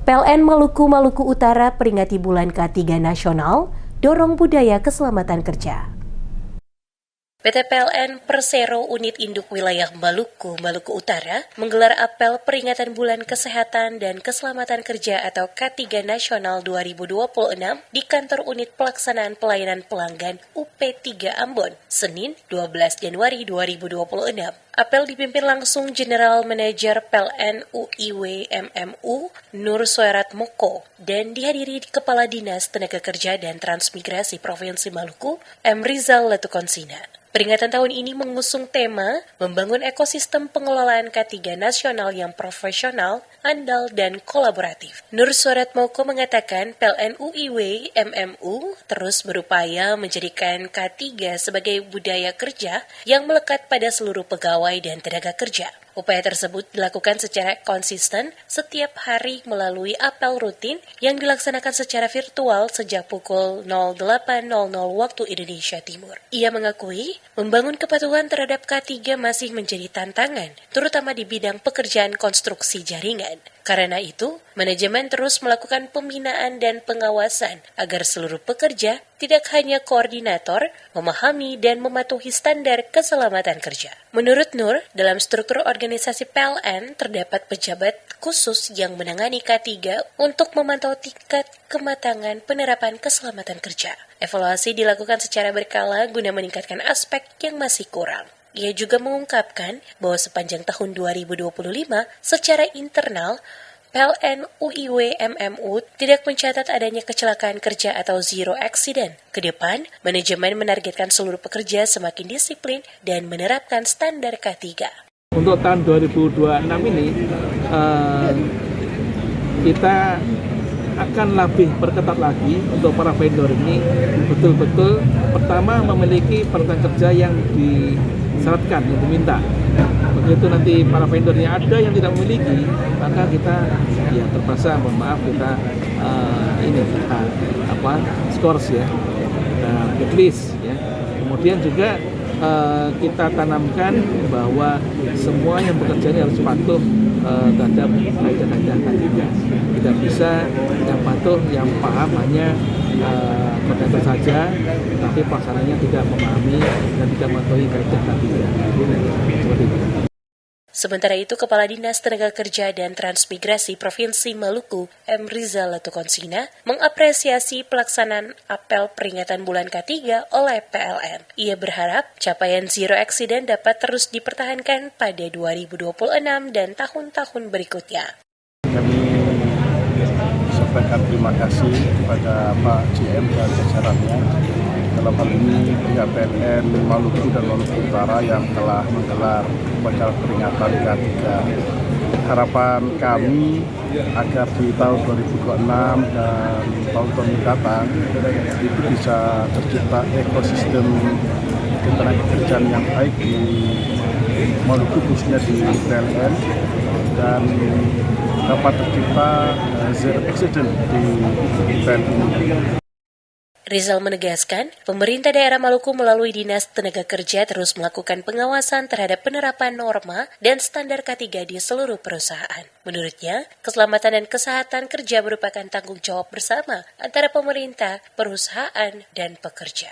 PLN Maluku Utara peringati Bulan K3 Nasional, dorong budaya keselamatan kerja. PT PLN Persero Unit Induk Wilayah Maluku Utara menggelar apel peringatan Bulan Kesehatan dan Keselamatan Kerja atau K3 Nasional 2026 di Kantor Unit Pelaksanaan Pelayanan Pelanggan UP3 Ambon, Senin 12 Januari 2026. Apel dipimpin langsung General Manager PLN UIW MMU Nur Soerat Moko dan dihadiri Kepala Dinas Tenaga Kerja dan Transmigrasi Provinsi Maluku M. Rizal Letukonsina. Peringatan tahun ini mengusung tema membangun ekosistem pengelolaan K3 nasional yang profesional, andal, dan kolaboratif. Nur Soerat Moko mengatakan PLN UIW MMU terus berupaya menjadikan K3 sebagai budaya kerja yang melekat pada seluruh pegawai dan tenaga kerja. Upaya tersebut dilakukan secara konsisten setiap hari melalui apel rutin yang dilaksanakan secara virtual sejak pukul 08.00 waktu Indonesia Timur. Ia mengakui membangun kepatuhan terhadap K3 masih menjadi tantangan, terutama di bidang pekerjaan konstruksi jaringan. Karena itu, manajemen terus melakukan pembinaan dan pengawasan agar seluruh pekerja tidak hanya koordinator, memahami dan mematuhi standar keselamatan kerja. Menurut Nur, dalam struktur organisasi PLN terdapat pejabat khusus yang menangani K3 untuk memantau tingkat kematangan penerapan keselamatan kerja. Evaluasi dilakukan secara berkala guna meningkatkan aspek yang masih kurang. Ia juga mengungkapkan bahwa sepanjang tahun 2025, secara internal, PLN UIW MMU tidak mencatat adanya kecelakaan kerja atau zero accident. Ke depan, manajemen menargetkan seluruh pekerja semakin disiplin dan menerapkan standar K3. Untuk tahun 2026 ini, kita akan lebih perketat lagi untuk para vendor ini betul-betul pertama memiliki peraturan kerja yang disyaratkan, yang diminta. Begitu nanti para vendornya ada yang tidak memiliki, maka kita ya terpaksa, mohon maaf, kita skors ya, checklist ya. Kemudian juga kita tanamkan bahwa semua yang bekerja ini harus patuh terhadap kaidah-kaidah K3. Tidak bisa yang patuh, yang paham hanya koordinator saja, tapi pelaksananya tidak memahami dan tidak mematuhi kaidah K3. Seperti itu. Sementara itu, Kepala Dinas Tenaga Kerja dan Transmigrasi Provinsi Maluku, M. Rizal Letukonsina, mengapresiasi pelaksanaan apel peringatan Bulan K3 oleh PLN. Ia berharap capaian zero accident dapat terus dipertahankan pada 2026 dan tahun-tahun berikutnya. Kami sampaikan terima kasih kepada Pak GM dan jajarannya dalam hal ini pihak PLN Maluku dan Maluku Utara yang telah menggelar upacara peringatan K3. Harapan kami agar di tahun 2026 dan tahun-tahun mendatang itu bisa tercipta ekosistem ketenaga kerjaan yang baik di Maluku, khususnya di PLN, dan dapat tercipta zero accident di PLN ini. Rizal menegaskan, pemerintah daerah Maluku melalui Dinas Tenaga Kerja terus melakukan pengawasan terhadap penerapan norma dan standar K3 di seluruh perusahaan. Menurutnya, keselamatan dan kesehatan kerja merupakan tanggung jawab bersama antara pemerintah, perusahaan, dan pekerja.